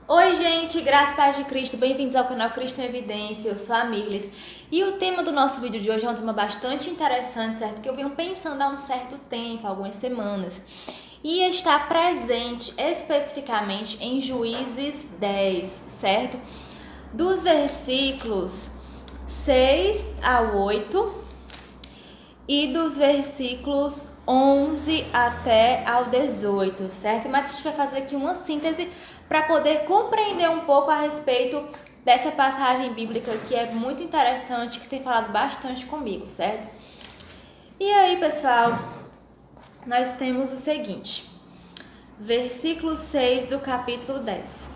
Oi gente, graças e paz de Cristo, bem-vindos ao canal Cristo em Evidência, eu sou a Mirles. E o tema do nosso vídeo de hoje é um tema bastante interessante, certo? Que eu venho pensando há um certo tempo, algumas semanas. E está presente especificamente em Juízes 10, certo? Dos versículos 6 ao 8 e dos versículos 11 até ao 18, certo? Mas a gente vai fazer aqui uma síntese para poder compreender um pouco a respeito dessa passagem bíblica que é muito interessante, que tem falado bastante comigo, certo? E aí, pessoal, nós temos o seguinte, versículo 6 do capítulo 10.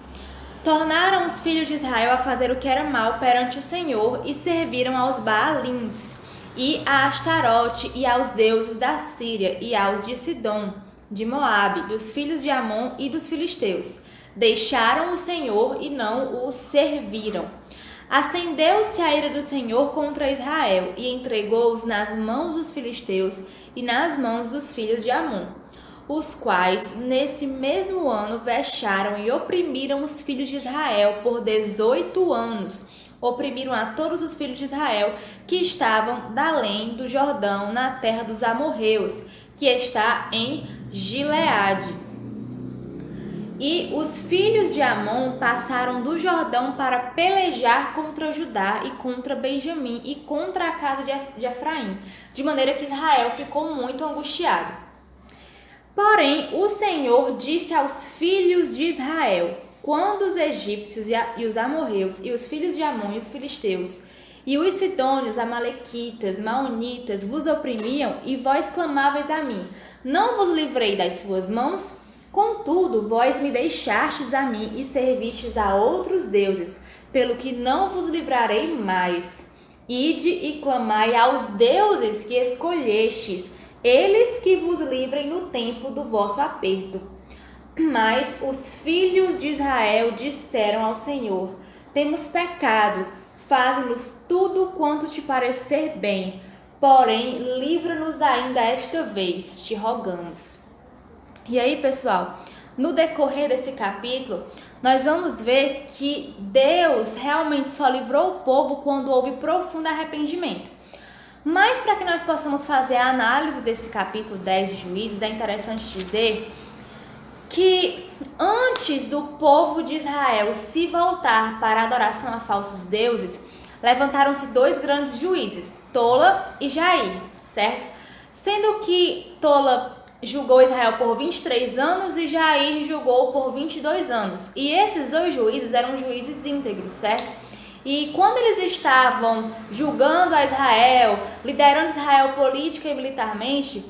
Tornaram os filhos de Israel a fazer o que era mal perante o Senhor e serviram aos Baalins e a Astarote e aos deuses da Síria e aos de Sidom, de Moabe, dos filhos de Amon e dos filisteus. Deixaram o Senhor e não o serviram. Acendeu-se a ira do Senhor contra Israel e entregou-os nas mãos dos filisteus e nas mãos dos filhos de Amon, os quais nesse mesmo ano vexaram e oprimiram os filhos de Israel por 18 anos. Oprimiram a todos os filhos de Israel que estavam da além do Jordão, na terra dos amorreus, que está em Gileade. E os filhos de Amon passaram do Jordão para pelejar contra Judá e contra Benjamim e contra a casa de Efraim, de maneira que Israel ficou muito angustiado. Porém, o Senhor disse aos filhos de Israel: quando os egípcios e os amorreus e os filhos de Amon e os filisteus e os sidônios, amalequitas, maonitas vos oprimiam e vós clamáveis a mim, não vos livrei das suas mãos? Contudo, vós me deixastes a mim e servistes a outros deuses, pelo que não vos livrarei mais. Ide e clamai aos deuses que escolhestes, eles que vos livrem no tempo do vosso aperto. Mas os filhos de Israel disseram ao Senhor: temos pecado, faze-nos tudo quanto te parecer bem, porém livra-nos ainda esta vez, te rogamos. E aí, pessoal, no decorrer desse capítulo, nós vamos ver que Deus realmente só livrou o povo quando houve profundo arrependimento. Mas para que nós possamos fazer a análise desse capítulo 10 de Juízes, é interessante dizer que antes do povo de Israel se voltar para a adoração a falsos deuses, levantaram-se dois grandes juízes, Tola e Jair, certo? Sendo que Tola julgou Israel por 23 anos e Jair julgou por 22 anos. E esses dois juízes eram juízes íntegros, certo? E quando eles estavam julgando a Israel, liderando Israel política e militarmente,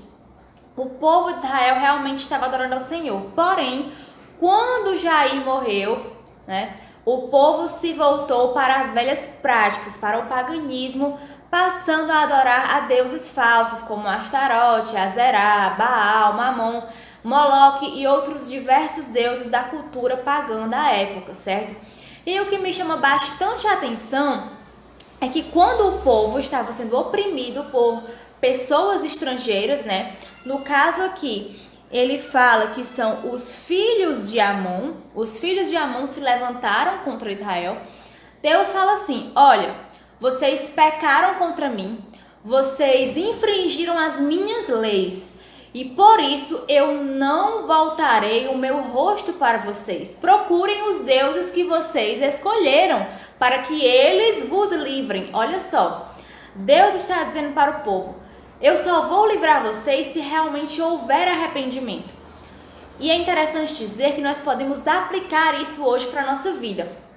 o povo de Israel realmente estava adorando ao Senhor. Porém, quando Jair morreu, o povo se voltou para as velhas práticas, para o paganismo, passando a adorar a deuses falsos como Astarote, Azerá, Baal, Mamon, Moloque e outros diversos deuses da cultura pagã da época, certo? E o que me chama bastante a atenção é que quando o povo estava sendo oprimido por pessoas estrangeiras, no caso aqui, ele fala que são os filhos de Amon se levantaram contra Israel. Deus fala assim: olha, vocês pecaram contra mim, vocês infringiram as minhas leis, e por isso eu não voltarei o meu rosto para vocês. Procurem os deuses que vocês escolheram, para que eles vos livrem. Olha só, Deus está dizendo para o povo: eu só vou livrar vocês se realmente houver arrependimento. E é interessante dizer que nós podemos aplicar isso hoje para a nossa vida.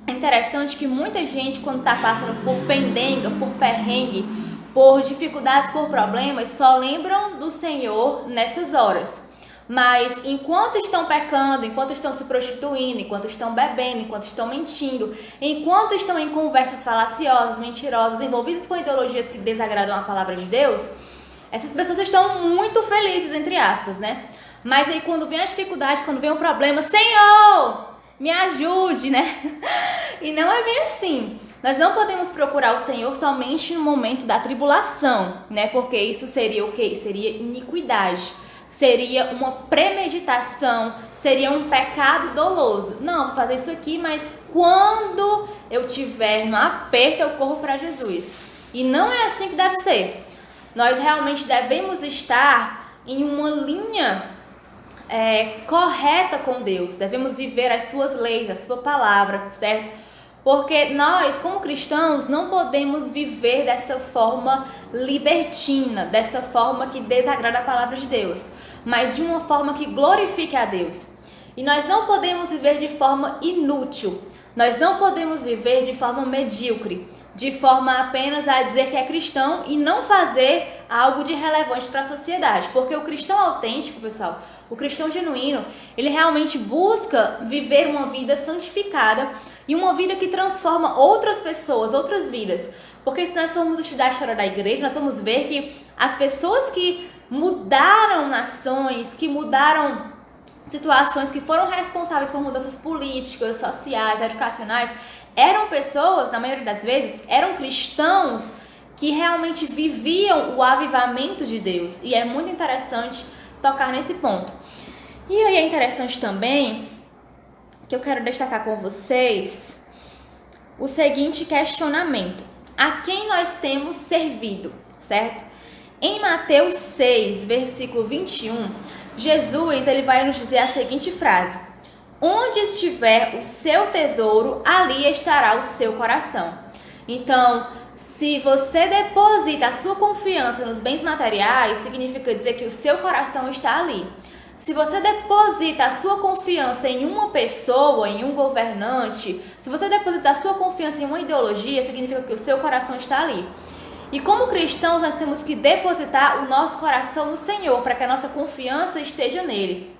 É interessante que muita gente, quando está passando por pendenga, por perrengue, por dificuldades, por problemas, só lembram do Senhor nessas horas. Mas enquanto estão pecando, enquanto estão se prostituindo, enquanto estão bebendo, enquanto estão mentindo, enquanto estão em conversas falaciosas, mentirosas, envolvidas com ideologias que desagradam a palavra de Deus, essas pessoas estão muito felizes, entre aspas, Mas aí quando vem a dificuldade, quando vem o problema, Senhor, me ajude, E não é bem assim. Nós não podemos procurar o Senhor somente no momento da tribulação, Porque isso seria o quê? Seria iniquidade. Seria uma premeditação, seria um pecado doloso. Não, vou fazer isso aqui, mas quando eu tiver no aperto, eu corro para Jesus. E não é assim que deve ser. Nós realmente devemos estar em uma linha correta com Deus. Devemos viver as suas leis, a sua palavra, certo? Porque nós, como cristãos, não podemos viver dessa forma libertina, dessa forma que desagrada a palavra de Deus, mas de uma forma que glorifique a Deus. E nós não podemos viver de forma inútil, nós não podemos viver de forma medíocre, de forma apenas a dizer que é cristão e não fazer algo de relevante para a sociedade. Porque o cristão autêntico, pessoal, o cristão genuíno, ele realmente busca viver uma vida santificada e uma vida que transforma outras pessoas, outras vidas. Porque se nós formos estudar a história da igreja, nós vamos ver que as pessoas que mudaram nações, que mudaram situações, que foram responsáveis por mudanças políticas, sociais, educacionais, eram pessoas, na maioria das vezes, eram cristãos que realmente viviam o avivamento de Deus. E é muito interessante tocar nesse ponto. E aí é interessante também que eu quero destacar com vocês o seguinte questionamento: a quem nós temos servido, certo? Em Mateus 6, versículo 21, Jesus ele vai nos dizer a seguinte frase: onde estiver o seu tesouro, ali estará o seu coração. Então, se você deposita a sua confiança nos bens materiais, significa dizer que o seu coração está ali. Se você deposita a sua confiança em uma pessoa, em um governante, se você deposita a sua confiança em uma ideologia, significa que o seu coração está ali. E como cristãos, nós temos que depositar o nosso coração no Senhor, para que a nossa confiança esteja nele.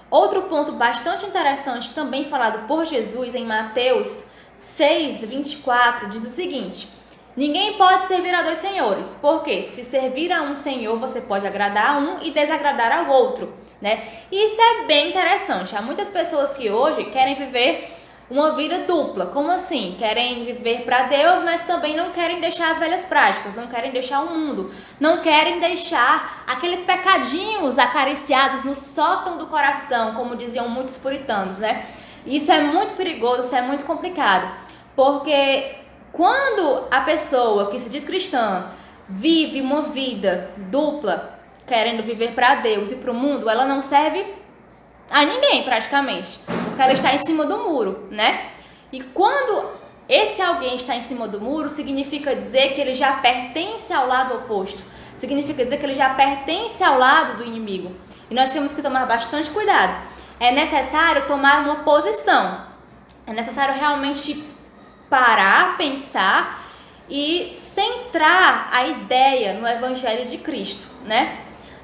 Outro ponto bastante interessante, também falado por Jesus em Mateus 6, 24, diz o seguinte: ninguém pode servir a dois senhores, porque se servir a um senhor, você pode agradar a um e desagradar ao outro, né? E isso é bem interessante. Há muitas pessoas que hoje querem viver uma vida dupla. Como assim? Querem viver para Deus, mas também não querem deixar as velhas práticas, não querem deixar o mundo, não querem deixar aqueles pecadinhos acariciados no sótão do coração, como diziam muitos puritanos, né? Isso é muito perigoso, isso é muito complicado, porque quando a pessoa que se diz cristã vive uma vida dupla, querendo viver para Deus e para o mundo, ela não serve a ninguém praticamente, porque ela está em cima do muro, né? E quando esse alguém está em cima do muro, significa dizer que ele já pertence ao lado oposto, significa dizer que ele já pertence ao lado do inimigo. E nós temos que tomar bastante cuidado. É necessário tomar uma posição, é necessário realmente parar, pensar e centrar a ideia no Evangelho de Cristo, né?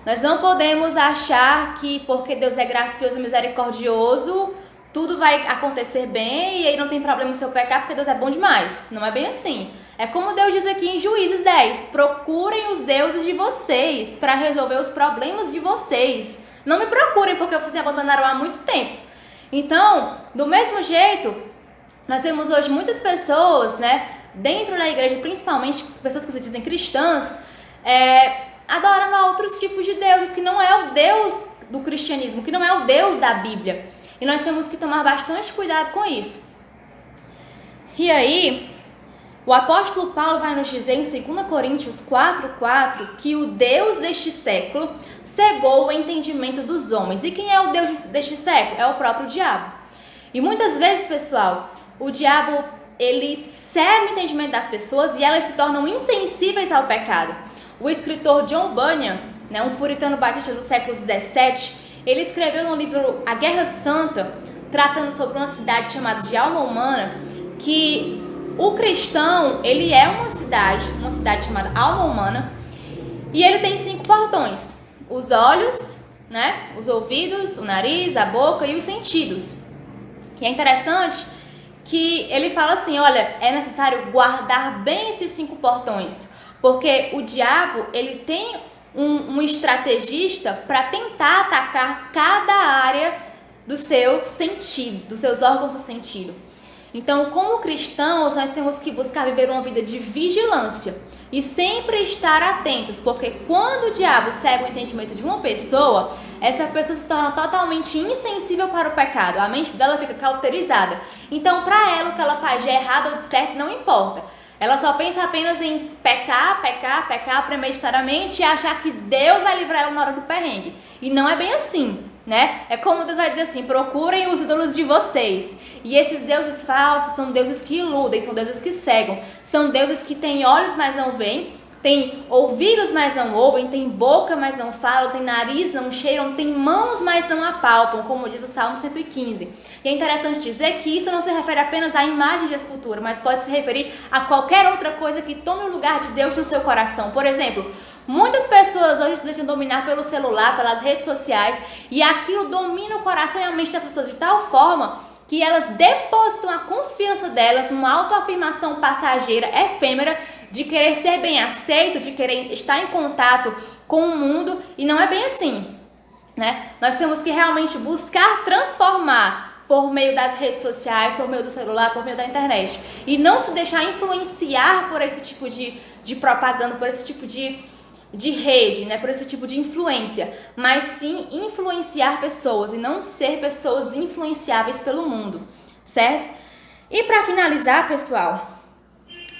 Nós não podemos achar que porque Deus é gracioso e misericordioso, tudo vai acontecer bem e aí não tem problema se eu pecar porque Deus é bom demais. Não é bem assim. É como Deus diz aqui em Juízes 10, procurem os deuses de vocês para resolver os problemas de vocês. Não me procurem porque vocês me abandonaram há muito tempo. Então, do mesmo jeito, nós temos hoje muitas pessoas, né, dentro da igreja, principalmente pessoas que se dizem cristãs, adorando outros tipos de deuses, que não é o Deus do cristianismo, que não é o Deus da Bíblia. E nós temos que tomar bastante cuidado com isso. E aí, o apóstolo Paulo vai nos dizer em 2 Coríntios 4:4 que o Deus deste século cegou o entendimento dos homens. E quem é o Deus deste século? É o próprio diabo. E muitas vezes, pessoal, o diabo, ele cega o entendimento das pessoas e elas se tornam insensíveis ao pecado. O escritor John Bunyan, né, um puritano batista do século 17, ele escreveu no livro A Guerra Santa, tratando sobre uma cidade chamada de Alma Humana, que o cristão, ele é uma cidade chamada Alma Humana, e ele tem 5 portões: os olhos, né, os ouvidos, o nariz, a boca e os sentidos. E é interessante que ele fala assim: olha, é necessário guardar bem esses 5 portões, porque o diabo, ele tem um estrategista para tentar atacar cada área do seu sentido, dos seus órgãos do sentido. Então, como cristãos, nós temos que buscar viver uma vida de vigilância e sempre estar atentos, porque quando o diabo cega o entendimento de uma pessoa, essa pessoa se torna totalmente insensível para o pecado. A mente dela fica cauterizada. Então, para ela, o que ela faz de errado ou de certo não importa. Ela só pensa apenas em pecar premeditadamente e achar que Deus vai livrar ela na hora do perrengue. E não é bem assim, né? É como Deus vai dizer assim: procurem os ídolos de vocês. E esses deuses falsos são deuses que iludem, são deuses que cegam. São deuses que têm olhos, mas não veem. Tem ouvidos, mas não ouvem, tem boca, mas não falam, tem nariz, não cheiram, tem mãos, mas não apalpam, como diz o Salmo 115. E é interessante dizer que isso não se refere apenas à imagem de escultura, mas pode se referir a qualquer outra coisa que tome o lugar de Deus no seu coração. Por exemplo, muitas pessoas hoje se deixam dominar pelo celular, pelas redes sociais, e aquilo domina o coração e a mente das pessoas de tal forma que elas depositam a confiança delas numa autoafirmação passageira, efêmera, de querer ser bem aceito, de querer estar em contato com o mundo, e não é bem assim, né? Nós temos que realmente buscar transformar por meio das redes sociais, por meio do celular, por meio da internet, e não se deixar influenciar por esse tipo de propaganda, por esse tipo de rede, né, por esse tipo de influência, mas sim influenciar pessoas e não ser pessoas influenciáveis pelo mundo, certo? E para finalizar, pessoal,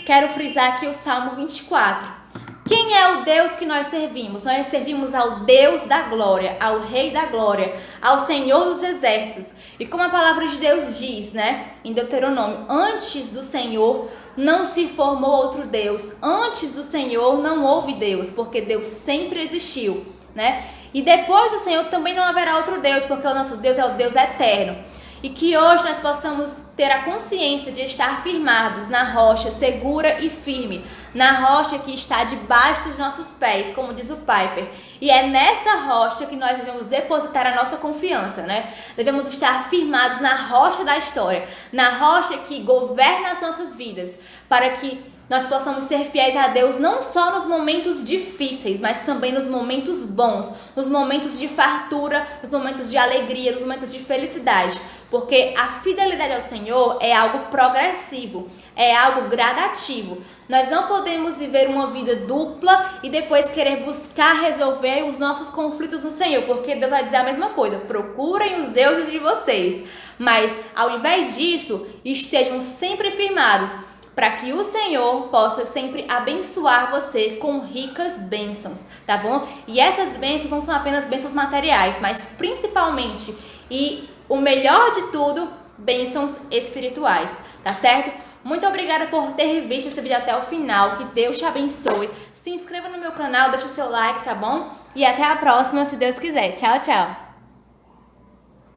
quero frisar aqui o Salmo 24. Quem é o Deus que nós servimos? Nós servimos ao Deus da glória, ao Rei da glória, ao Senhor dos exércitos. E como a palavra de Deus diz, né, em Deuteronômio, antes do Senhor não se formou outro Deus, antes do Senhor não houve Deus, porque Deus sempre existiu, né? E depois do Senhor também não haverá outro Deus, porque o nosso Deus é o Deus eterno. E que hoje nós possamos ter a consciência de estar firmados na rocha segura e firme, na rocha que está debaixo dos nossos pés, como diz o Piper. E é nessa rocha que nós devemos depositar a nossa confiança, né? Devemos estar firmados na rocha da história, na rocha que governa as nossas vidas, para que nós possamos ser fiéis a Deus não só nos momentos difíceis, mas também nos momentos bons, nos momentos de fartura, nos momentos de alegria, nos momentos de felicidade. Porque a fidelidade ao Senhor é algo progressivo, é algo gradativo. Nós não podemos viver uma vida dupla e depois querer buscar resolver os nossos conflitos no Senhor, porque Deus vai dizer a mesma coisa: procurem os deuses de vocês. Mas ao invés disso, estejam sempre firmados, para que o Senhor possa sempre abençoar você com ricas bênçãos, tá bom? E essas bênçãos não são apenas bênçãos materiais, mas principalmente, e o melhor de tudo, bênçãos espirituais, tá certo? Muito obrigada por ter visto esse vídeo até o final, que Deus te abençoe. Se inscreva no meu canal, deixa o seu like, tá bom? E até a próxima, se Deus quiser. Tchau, tchau!